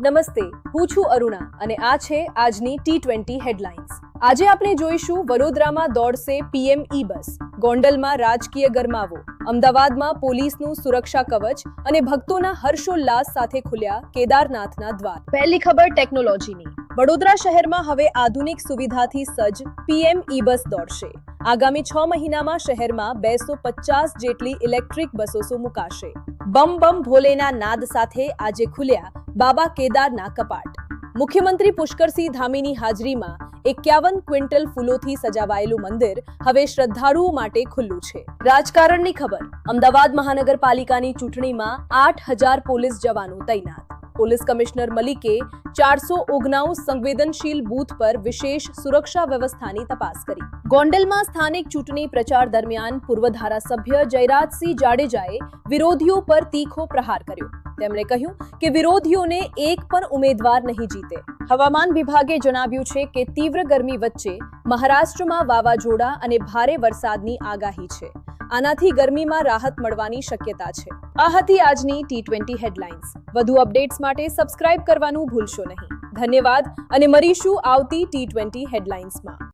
નમસ્તે, હું છું અરુણા અને આ છે આજની T20 હેડલાઇન્સ. આજે આપણે જોઈશું વડોદરામાં દોડશે પીએમ ઈ બસ, ગોંડલમાં રાજકીય ગરમાવો, અમદાવાદમાં પોલીસનું સુરક્ષા કવચ અને ભક્તોના હર્ષોલ્લાસ સાથે ખુલ્યા કેદારનાથના દ્વાર. પહેલી ખબર ટેકનોલોજીની. વડોદરા શહેરમાં હવે આધુનિક સુવિધાથી સજ્જ પીએમ ઈ બસ દોડશે. આગામી 6 મહિનામાં શહેરમાં 250 જેટલી ઇલેક્ટ્રિક બસો મુકાશે. બમ બમ ભોલેના નાદ સાથે આજે ખુલ્યા બાબા કેદારના કપાટ. મુખ્યમંત્રી પુષ્કરસિંહ ધામીની હાજરીમાં 51 ક્વિન્ટલ ફૂલોથી સજાવાયેલું મંદિર હવે શ્રદ્ધાળુઓ માટે ખુલ્લું છે. રાજકારણની ખબર. અમદાવાદ મહાનગરપાલિકાની ચૂંટણીમાં 8000 પોલીસ જવાનો તૈનાત. પોલીસ કમિશનર મલિકે 479 સંવેદનશીલ બૂથ પર વિશેષ સુરક્ષા વ્યવસ્થાની તપાસ કરી. ગોંડલમાં સ્થાનિક ચૂંટણી પ્રચાર દરમિયાન પૂર્વ ધારાસભ્ય જયરાજસિંહ જાડેજાએ વિરોધીઓ પર તીખો પ્રહાર કર્યો. તેમણે કહ્યું કે વિરોધીઓને એક પણ ઉમેદવાર નહીં જીતે. હવામાન વિભાગે જણાવ્યું છે કે તીવ્ર ગરમી વચ્ચે મહારાષ્ટ્રમાં વાવાઝોડા અને ભારે વરસાદની આગાહી છે. આનાથી ગરમીમાં રાહત મળવાની શક્યતા છે. આ હતી આજની T20 હેડલાઇન્સ. વધુ અપડેટ્સ માટે સબસ્ક્રાઇબ કરવાનું ભૂલશો નહીં. ધન્યવાદ અને મળીશું આવતી T20 હેડલાઇન્સમાં.